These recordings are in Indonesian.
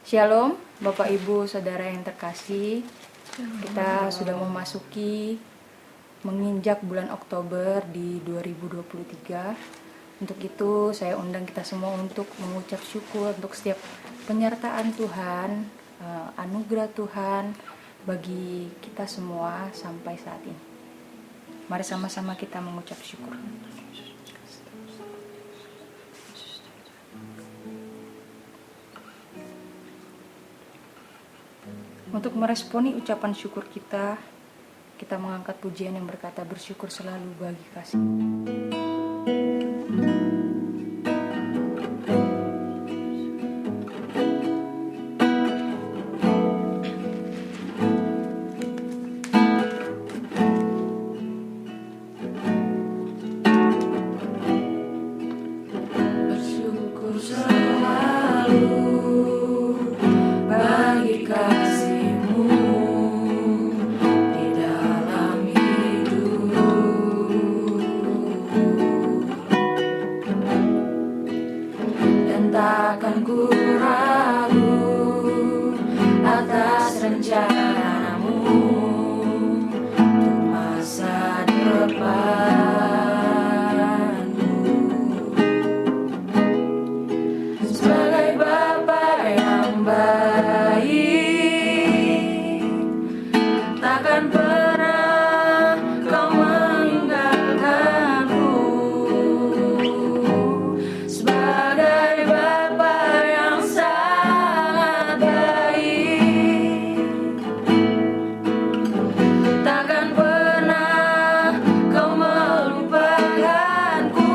Shalom, Bapak Ibu Saudara yang terkasih. Kita sudah memasuki menginjak bulan Oktober di 2023. Untuk itu saya undang kita semua untuk mengucap syukur untuk setiap penyertaan Tuhan, anugerah Tuhan bagi kita semua sampai saat ini. Mari sama-sama kita mengucap syukur. Untuk meresponi ucapan syukur kita mengangkat pujian yang berkata bersyukur selalu bagi kasih. Bersyukur selalu bagi kasih-Mu di dalam hidup, dan takkan ku ragu atas rencana-Mu untuk masa depanmu. Sebagai Bapa yang baik, takkan pernah Kau meninggalkanku. Sebagai Bapa yang sangat baik, takkan pernah Kau melupakanku.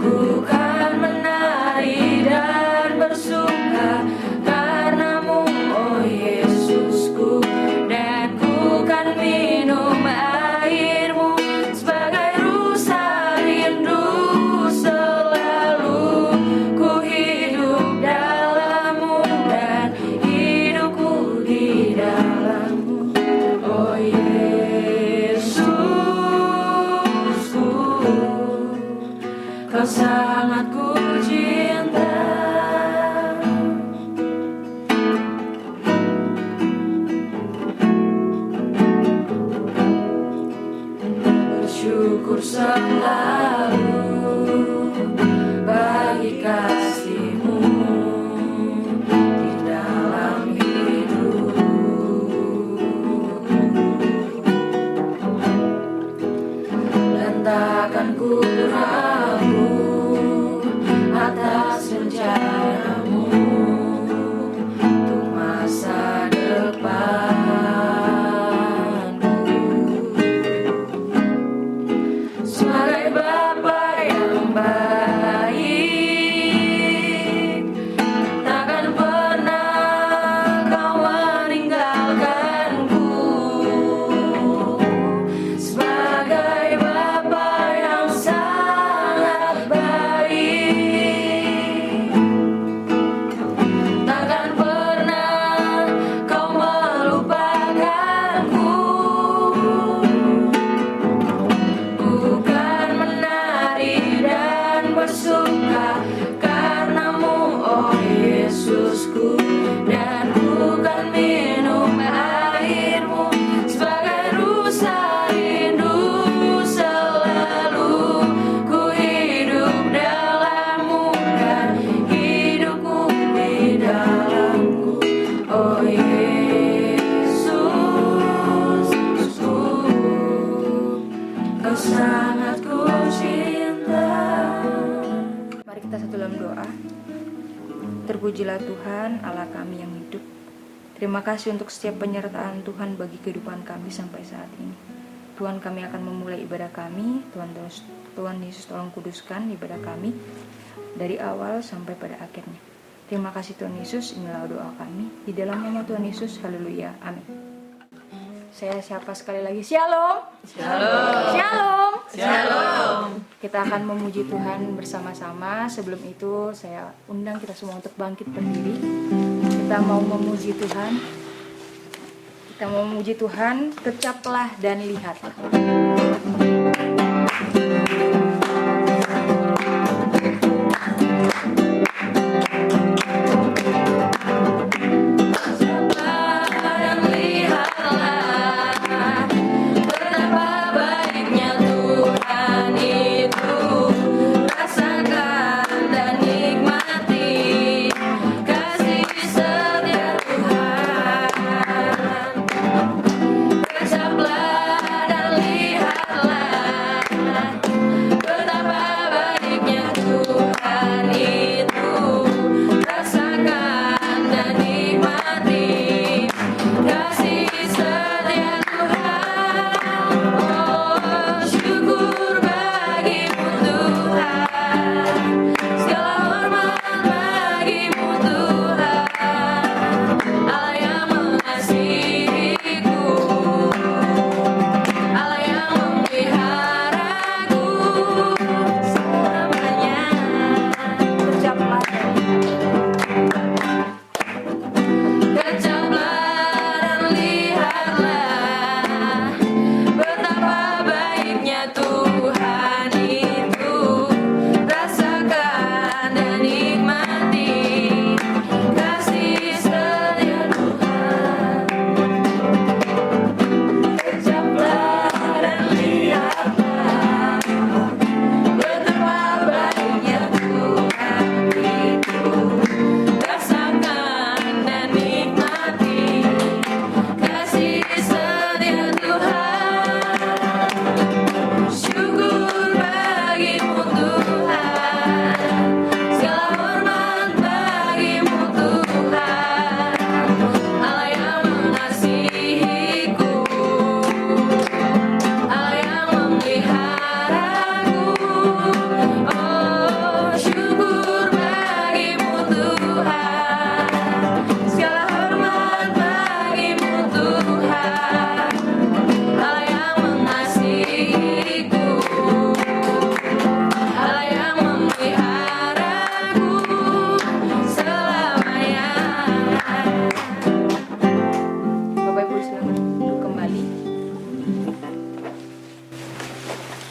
Ku kan menari dan bersuka karena-Mu, oh Yesusku, dan ku kan minum air-Mu sebagai rusa rindu. Selalu ku hidup dalam-Mu dan hidupku di dalam-Mu, oh Yesusku. Kau sangat ku cinta. Bersyukur selalu bagi kasih-Mu di dalam hidup, dan takkan ku ragu atas rencana-Mu untuk masa depanku. Sebagai Bapa yang baik, takkan pernah Kau meninggalkanku. Sebagai Bapa yang sangat baik, takkan pernah Kau melupakanku. Bukan menari dan bersuka karena-Mu, oh Yesusku, dan bukan minum air-Mu sebagai rusa rindu. Selalu ku hidup dalam-Mu dan hidupku di dalam-Mu, oh Yesusku. Kau sangat ku cinta. Mari kita satu dalam doa. Terpujilah Tuhan Allah kami yang hidup. Terima kasih untuk setiap penyertaan Tuhan bagi kehidupan kami sampai saat ini. Tuhan, kami akan memulai ibadah kami. Tuhan Yesus tolong kuduskan ibadah kami dari awal sampai pada akhirnya. Terima kasih Tuhan Yesus, inilah doa kami di dalam nama Tuhan Yesus. Haleluya, amin. Saya siapa sekali lagi? Shalom. Shalom. Shalom. Shalom. Kita akan memuji Tuhan bersama-sama. Sebelum itu saya undang kita semua untuk bangkit berdiri. Kita mau memuji Tuhan. Kita mau memuji Tuhan. Kecaplah dan lihat.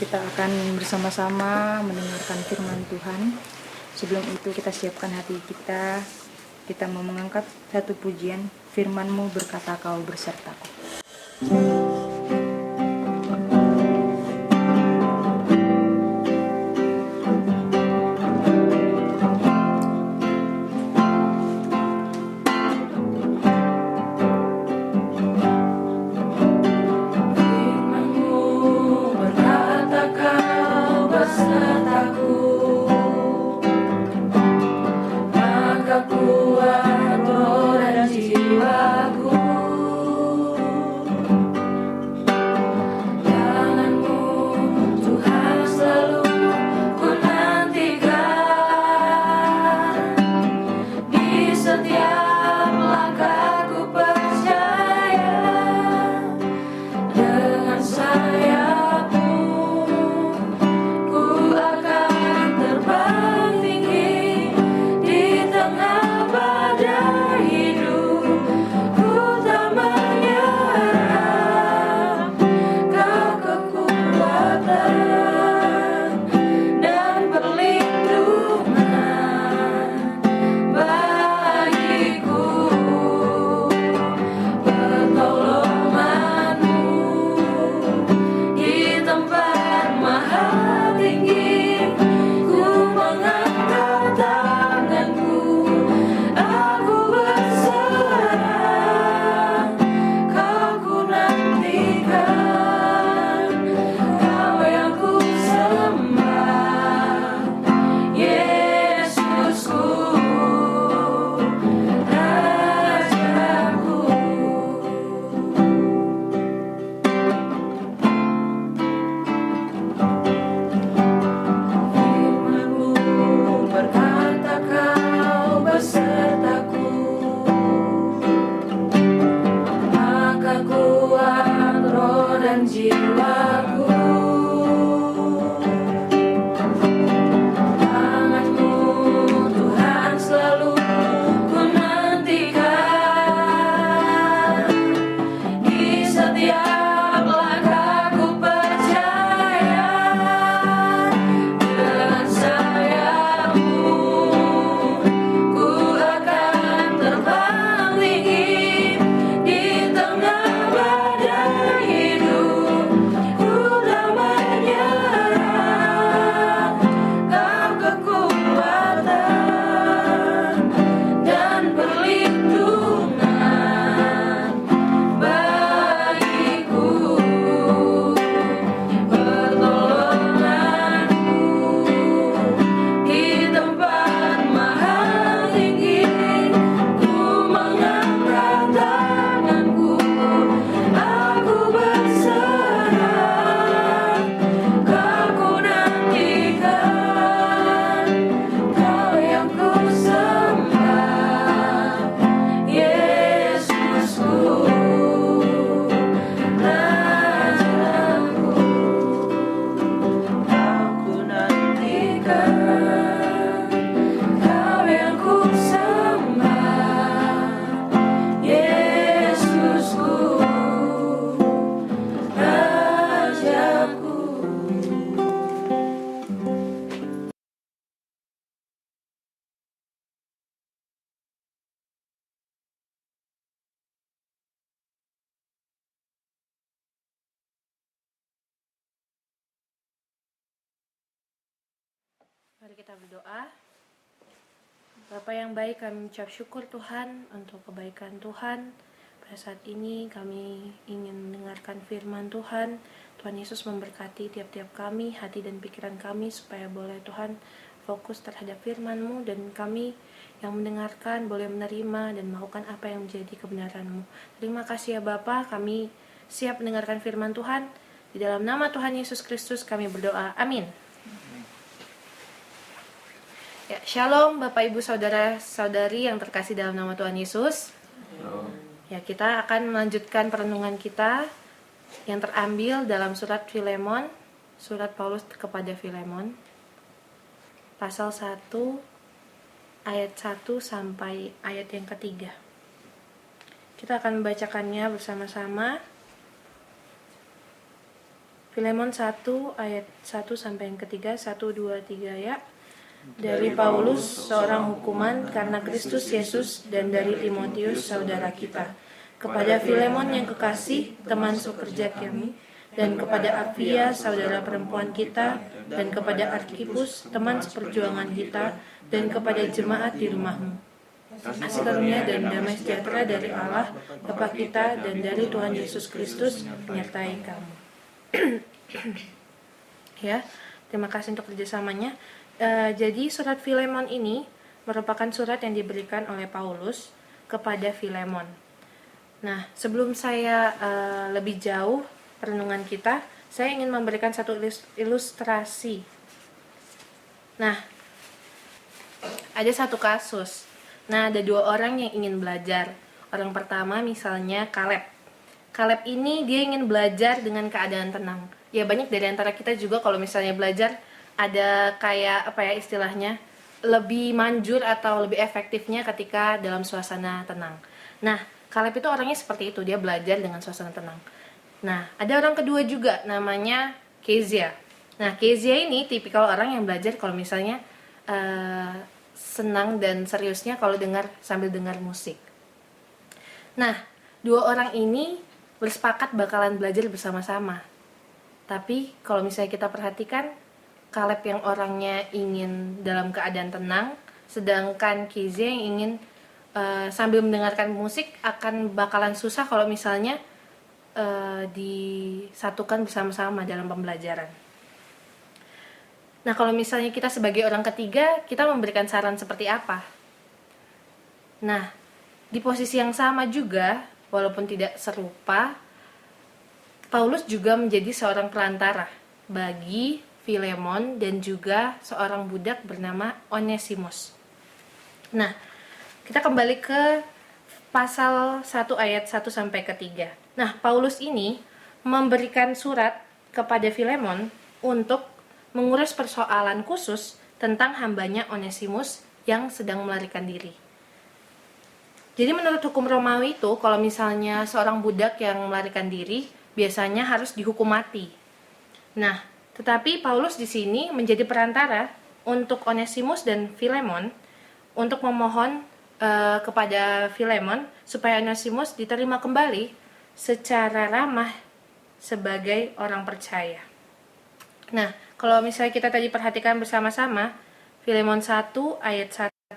Kita akan bersama-sama mendengarkan firman Tuhan. Sebelum itu kita siapkan hati kita. Kita mau mengangkat satu pujian. Firman-Mu berkata kau bersertaku. Mari kita berdoa. Bapa yang baik, kami mengucap syukur Tuhan untuk kebaikan Tuhan. Pada saat ini kami ingin mendengarkan firman Tuhan. Tuhan Yesus memberkati tiap-tiap kami, hati dan pikiran kami, supaya boleh Tuhan fokus terhadap firman-Mu, dan kami yang mendengarkan boleh menerima dan melakukan apa yang menjadi kebenaran-Mu. Terima kasih ya Bapa, kami siap mendengarkan firman Tuhan. Di dalam nama Tuhan Yesus Kristus kami berdoa. Amin. Ya, Shalom Bapak Ibu Saudara-saudari yang terkasih dalam nama Tuhan Yesus. Ya, kita akan melanjutkan perenungan kita yang terambil dalam surat Filemon, surat Paulus kepada Filemon, pasal 1 ayat 1 sampai ayat yang ketiga. Kita akan membacakannya bersama-sama. Filemon 1 ayat 1 sampai yang ketiga, 1, 2, 3 ya. Dari Paulus, seorang hukuman karena Kristus Yesus, dan dari Timotius, saudara kita. Kepada Filemon yang kekasih, teman sekerja kami, dan kepada Apfia, saudara perempuan kita, dan kepada Arkipus, teman seperjuangan kita, dan kepada jemaat di rumahmu. Kasih karunia dan damai sejahtera dari Allah, Bapa kita, dan dari Tuhan Yesus Kristus menyertai kamu. Ya, terima kasih untuk kerjasamanya. Jadi surat Filemon ini merupakan surat yang diberikan oleh Paulus kepada Filemon. Nah, sebelum saya lebih jauh perenungan kita, saya ingin memberikan satu ilustrasi. Nah, ada satu kasus. Nah, ada dua orang yang ingin belajar. Orang pertama misalnya Kaleb. Kaleb ini dia ingin belajar dengan keadaan tenang. Ya, banyak dari antara kita juga kalau misalnya belajar ada kayak apa ya istilahnya, lebih manjur atau lebih efektifnya ketika dalam suasana tenang. Nah, Kaleb itu orangnya seperti itu, dia belajar dengan suasana tenang. Nah, ada orang kedua juga namanya Kezia. Nah, Kezia ini tipikal orang yang belajar kalau misalnya senang dan seriusnya kalau sambil dengar musik. Nah, dua orang ini bersepakat bakalan belajar bersama-sama. Tapi kalau misalnya kita perhatikan, Kaleb yang orangnya ingin dalam keadaan tenang, sedangkan Kezia yang ingin sambil mendengarkan musik akan bakalan susah kalau misalnya disatukan bersama-sama dalam pembelajaran. Nah, kalau misalnya kita sebagai orang ketiga, kita memberikan saran seperti apa? Nah, di posisi yang sama juga, walaupun tidak serupa, Paulus juga menjadi seorang perantara bagi Filemon dan juga seorang budak bernama Onesimus. Nah, kita kembali ke pasal 1 ayat 1 sampai ke 3. Nah, Paulus ini memberikan surat kepada Filemon untuk mengurus persoalan khusus tentang hambanya Onesimus yang sedang melarikan diri. Jadi menurut hukum Romawi itu, kalau misalnya seorang budak yang melarikan diri, biasanya harus dihukum mati. Nah, tetapi Paulus di sini menjadi perantara untuk Onesimus dan Filemon untuk memohon kepada Filemon supaya Onesimus diterima kembali secara ramah sebagai orang percaya. Nah, kalau misalnya kita tadi perhatikan bersama-sama, Filemon 1 ayat 1,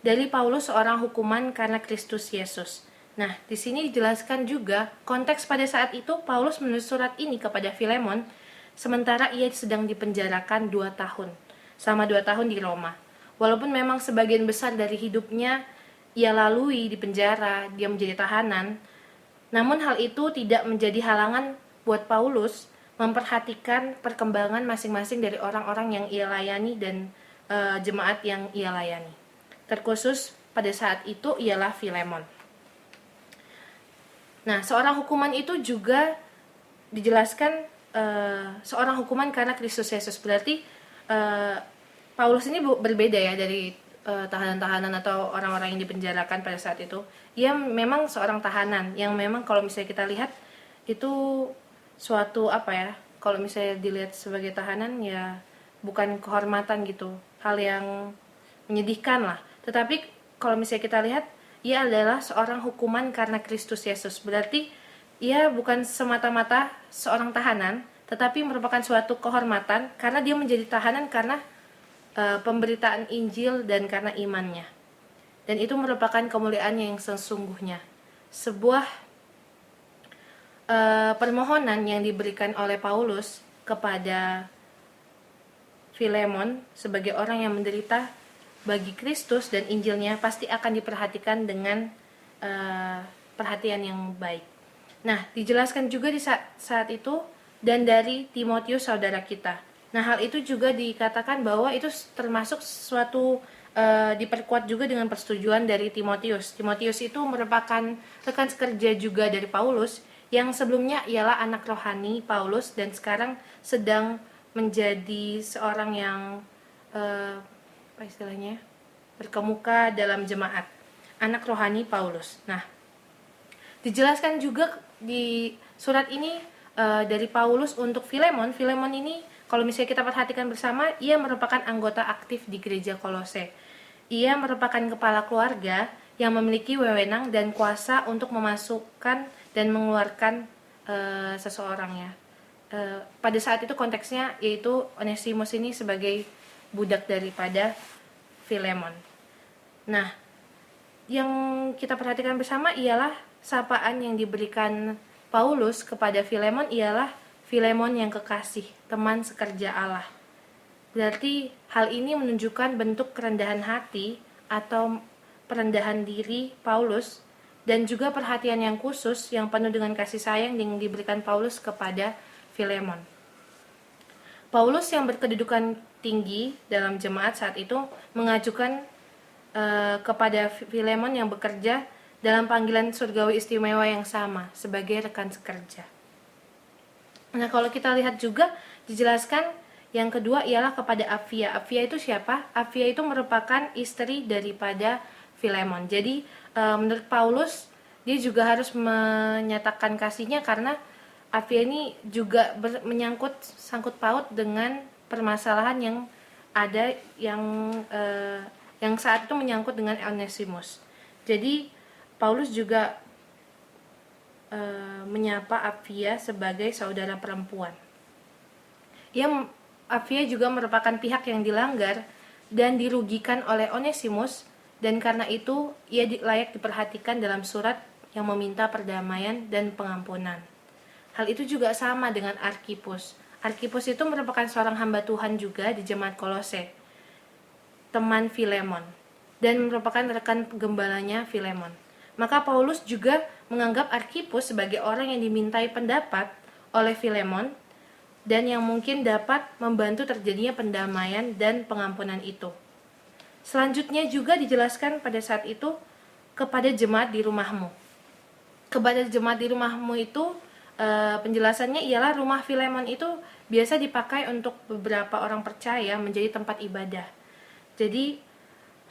dari Paulus seorang hukuman karena Kristus Yesus. Nah, di sini dijelaskan juga konteks pada saat itu Paulus menulis surat ini kepada Filemon, sementara ia sedang dipenjarakan 2 tahun, selama 2 tahun di Roma. Walaupun memang sebagian besar dari hidupnya ia lalui di penjara, dia menjadi tahanan, namun hal itu tidak menjadi halangan buat Paulus memperhatikan perkembangan masing-masing dari orang-orang yang ia layani dan jemaat yang ia layani. Terkhusus pada saat itu ialah Filemon. Nah, seorang hukuman itu juga dijelaskan seorang hukuman karena Kristus Yesus. Berarti Paulus ini berbeda ya dari tahanan-tahanan atau orang-orang yang dipenjarakan pada saat itu. Ia memang seorang tahanan yang memang kalau misalnya kita lihat itu suatu apa ya, kalau misalnya dilihat sebagai tahanan ya bukan kehormatan gitu, hal yang menyedihkan lah. Tetapi kalau misalnya kita lihat, ia adalah seorang hukuman karena Kristus Yesus. Berarti ia bukan semata-mata seorang tahanan, tetapi merupakan suatu kehormatan karena dia menjadi tahanan karena pemberitaan Injil dan karena imannya. Dan itu merupakan kemuliaan yang sesungguhnya. Sebuah permohonan yang diberikan oleh Paulus kepada Filemon sebagai orang yang menderita bagi Kristus dan Injilnya pasti akan diperhatikan dengan perhatian yang baik. Nah, dijelaskan juga di saat itu dan dari Timotius saudara kita. Nah, hal itu juga dikatakan bahwa itu termasuk suatu diperkuat juga dengan persetujuan dari Timotius. Timotius itu merupakan rekan sekerja juga dari Paulus yang sebelumnya ialah anak rohani Paulus dan sekarang sedang menjadi seorang yang apa istilahnya, berkemuka dalam jemaat, anak rohani Paulus. Nah, dijelaskan juga di surat ini dari Paulus untuk Filemon. Filemon ini kalau misalnya kita perhatikan bersama, ia merupakan anggota aktif di gereja Kolose. Ia merupakan kepala keluarga yang memiliki wewenang dan kuasa untuk memasukkan dan mengeluarkan seseorang ya. Pada saat itu konteksnya yaitu Onesimus ini sebagai budak daripada Filemon. Nah, yang kita perhatikan bersama ialah sapaan yang diberikan Paulus kepada Filemon ialah Filemon yang kekasih, teman sekerja Allah. Berarti hal ini menunjukkan bentuk kerendahan hati atau perendahan diri Paulus dan juga perhatian yang khusus yang penuh dengan kasih sayang yang diberikan Paulus kepada Filemon. Paulus yang berkedudukan tinggi dalam jemaat saat itu mengajukan kepada Filemon yang bekerja dalam panggilan surgawi istimewa yang sama sebagai rekan sekerja. Nah, kalau kita lihat juga dijelaskan yang kedua ialah kepada Apfia. Apfia itu siapa? Apfia itu merupakan istri daripada Filemon. Jadi menurut Paulus dia juga harus menyatakan kasihnya karena Apfia ini juga menyangkut sangkut paut dengan permasalahan yang ada yang saat itu menyangkut dengan Onesimus. Jadi Paulus juga menyapa Apfia sebagai saudara perempuan. Apfia juga merupakan pihak yang dilanggar dan dirugikan oleh Onesimus, dan karena itu ia layak diperhatikan dalam surat yang meminta perdamaian dan pengampunan. Hal itu juga sama dengan Arkhipus. Arkhipus itu merupakan seorang hamba Tuhan juga di jemaat Kolose, teman Filemon, dan merupakan rekan gembalanya Filemon. Maka Paulus juga menganggap Arkhipus sebagai orang yang dimintai pendapat oleh Filemon dan yang mungkin dapat membantu terjadinya pendamaian dan pengampunan itu. Selanjutnya juga dijelaskan pada saat itu kepada jemaat di rumahmu. Kepada jemaat di rumahmu itu penjelasannya ialah rumah Filemon itu biasa dipakai untuk beberapa orang percaya menjadi tempat ibadah. Jadi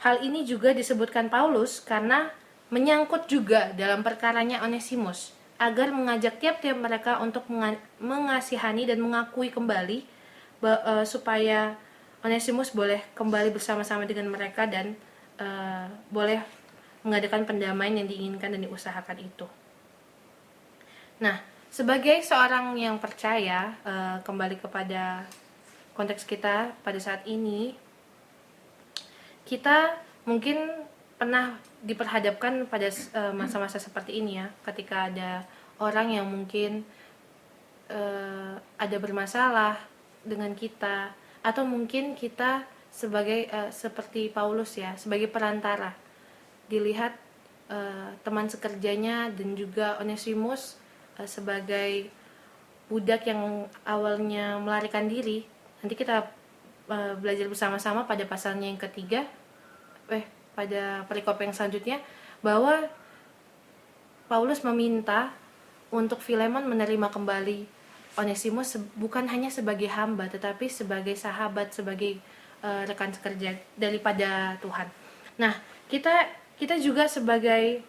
hal ini juga disebutkan Paulus karena menyangkut juga dalam perkaranya Onesimus, agar mengajak tiap-tiap mereka untuk mengasihani dan mengakui kembali supaya Onesimus boleh kembali bersama-sama dengan mereka dan boleh mengadakan pendamaian yang diinginkan dan diusahakan itu. Nah, sebagai seorang yang percaya, kembali kepada konteks kita pada saat ini, kita mungkin pernah diperhadapkan pada masa-masa seperti ini ya, ketika ada orang yang mungkin ada bermasalah dengan kita, atau mungkin kita sebagai seperti Paulus ya, sebagai perantara, dilihat teman sekerjanya dan juga Onesimus sebagai budak yang awalnya melarikan diri. Nanti kita belajar bersama-sama pada pasalnya yang ketiga, pada perikop yang selanjutnya, bahwa Paulus meminta untuk Filemon menerima kembali Onesimus bukan hanya sebagai hamba, tetapi sebagai sahabat, sebagai rekan sekerja daripada Tuhan. Nah, kita juga sebagai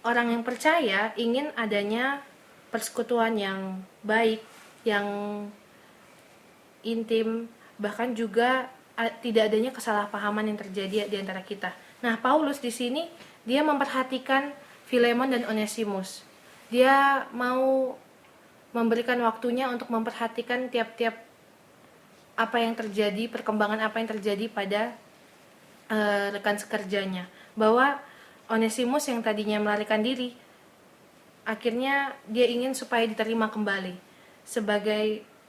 orang yang percaya ingin adanya persekutuan yang baik, yang intim, bahkan juga tidak adanya kesalahpahaman yang terjadi di antara kita. Nah, Paulus di sini dia memperhatikan Filemon dan Onesimus. Dia mau memberikan waktunya untuk memperhatikan tiap-tiap apa yang terjadi, perkembangan apa yang terjadi pada rekan sekerjanya. Bahwa Onesimus yang tadinya melarikan diri, akhirnya dia ingin supaya diterima kembali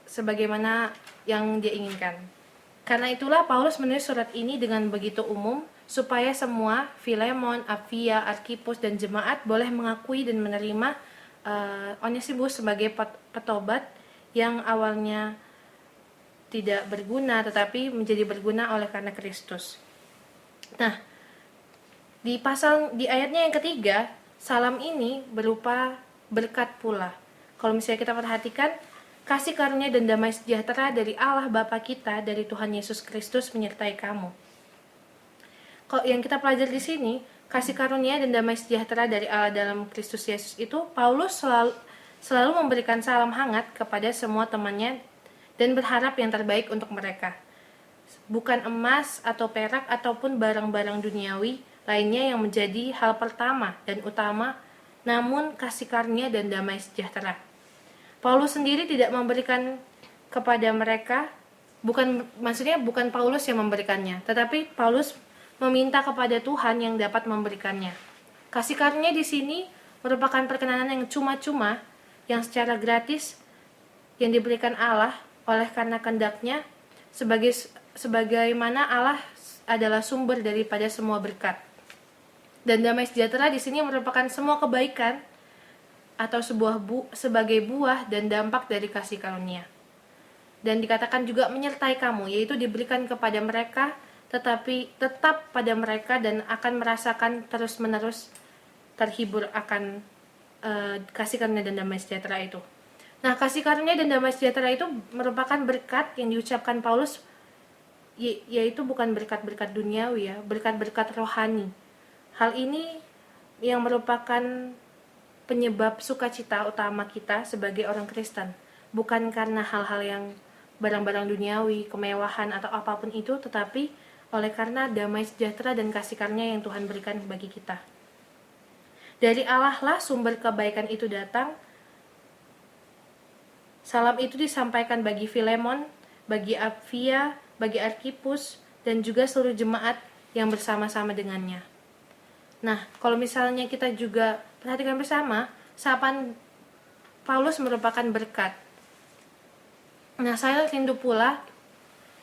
sebagaimana yang dia inginkan. Karena itulah Paulus menulis surat ini dengan begitu umum supaya semua, Filemon, Apfia, Arkhipus, dan jemaat boleh mengakui dan menerima Onesimus sebagai petobat yang awalnya tidak berguna tetapi menjadi berguna oleh karena Kristus. Nah, di ayatnya yang ketiga, salam ini berupa berkat pula. Kalau misalnya kita perhatikan, kasih karunia dan damai sejahtera dari Allah Bapa kita, dari Tuhan Yesus Kristus menyertai kamu. Kalau yang kita pelajari di sini, kasih karunia dan damai sejahtera dari Allah dalam Kristus Yesus itu, Paulus selalu memberikan salam hangat kepada semua temannya dan berharap yang terbaik untuk mereka. Bukan emas atau perak ataupun barang-barang duniawi lainnya yang menjadi hal pertama dan utama, namun kasih karunia dan damai sejahtera. Paulus sendiri tidak memberikan kepada mereka, bukan Paulus yang memberikannya, tetapi Paulus meminta kepada Tuhan yang dapat memberikannya. Kasih karunia di sini merupakan perkenanan yang cuma-cuma, yang secara gratis yang diberikan Allah oleh karena kehendaknya, sebagaimana Allah adalah sumber daripada semua berkat. Dan damai sejahtera di sini merupakan semua kebaikan atau sebagai buah dan dampak dari kasih karunia. Dan dikatakan juga menyertai kamu, yaitu diberikan kepada mereka, tetapi tetap pada mereka dan akan merasakan terus-menerus terhibur akan kasih karunia dan damai sejahtera itu. Nah, kasih karunia dan damai sejahtera itu merupakan berkat yang diucapkan Paulus, yaitu bukan berkat-berkat duniawi ya, berkat-berkat rohani. Hal ini yang merupakan penyebab sukacita utama kita sebagai orang Kristen, bukan karena hal-hal yang barang-barang duniawi, kemewahan atau apapun itu, tetapi oleh karena damai sejahtera dan kasih karunia yang Tuhan berikan bagi kita. Dari Allah lah sumber kebaikan itu datang. Salam itu disampaikan bagi Filemon, bagi Apfia, bagi Arkipus, dan juga seluruh jemaat yang bersama-sama dengannya. Nah, kalau misalnya kita juga perhatikan bersama, sapaan Paulus merupakan berkat. Nah, saya rindu pula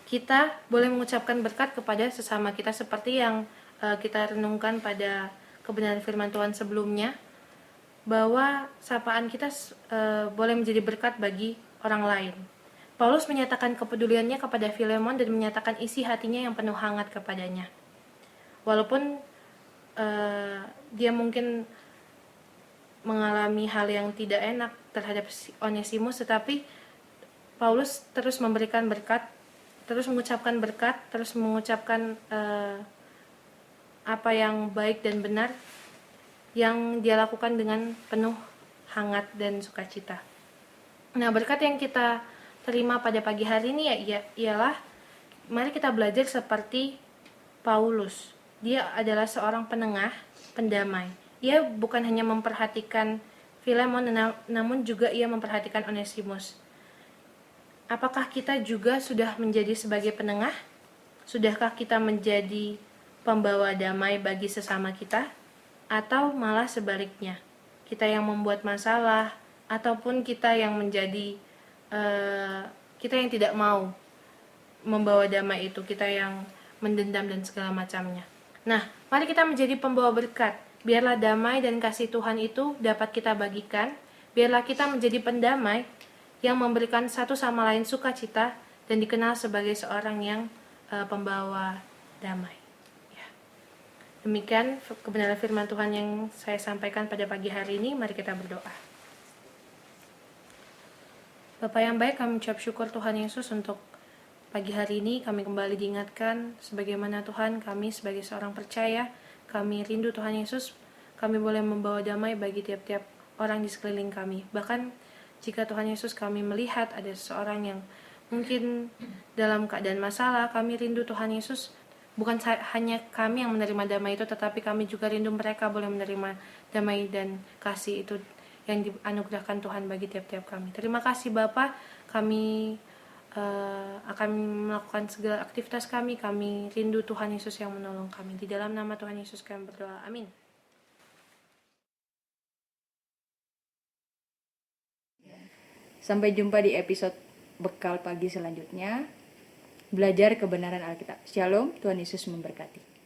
kita boleh mengucapkan berkat kepada sesama kita seperti yang kita renungkan pada kebenaran firman Tuhan sebelumnya, bahwa sapaan kita boleh menjadi berkat bagi orang lain. Paulus menyatakan kepeduliannya kepada Filemon dan menyatakan isi hatinya yang penuh hangat kepadanya. Walaupun dia mungkin mengalami hal yang tidak enak terhadap Onesimus, tetapi Paulus terus memberikan berkat, terus mengucapkan berkat, terus mengucapkan apa yang baik dan benar yang dia lakukan dengan penuh hangat dan sukacita. Nah, berkat yang kita terima pada pagi hari ini ialah mari kita belajar seperti Paulus. Dia adalah seorang penengah, pendamai. Ia bukan hanya memperhatikan Filemon, namun juga ia memperhatikan Onesimus. Apakah kita juga sudah menjadi sebagai penengah? Sudahkah kita menjadi pembawa damai bagi sesama kita? Atau malah sebaliknya, kita yang membuat masalah, ataupun kita yang menjadi kita yang tidak mau membawa damai itu, kita yang mendendam dan segala macamnya. Nah, mari kita menjadi pembawa berkat. Biarlah damai dan kasih Tuhan itu dapat kita bagikan. Biarlah kita menjadi pendamai yang memberikan satu sama lain sukacita dan dikenal sebagai seorang yang pembawa damai. Ya. Demikian kebenaran firman Tuhan yang saya sampaikan pada pagi hari ini. Mari kita berdoa. Bapa yang baik, kami ucap syukur Tuhan Yesus untuk pagi hari ini kami kembali diingatkan sebagaimana Tuhan kami sebagai seorang percaya, kami rindu Tuhan Yesus, kami boleh membawa damai bagi tiap-tiap orang di sekeliling kami. Bahkan jika Tuhan Yesus kami melihat ada seseorang yang mungkin dalam keadaan masalah, kami rindu Tuhan Yesus, bukan hanya kami yang menerima damai itu, tetapi kami juga rindu mereka boleh menerima damai dan kasih itu yang dianugerahkan Tuhan bagi tiap-tiap kami. Terima kasih Bapa, kami akan melakukan segala aktivitas kami rindu Tuhan Yesus yang menolong kami. Di dalam nama Tuhan Yesus kami berdoa, amin. Sampai jumpa di episode bekal pagi selanjutnya. Belajar kebenaran Alkitab. Shalom, Tuhan Yesus memberkati.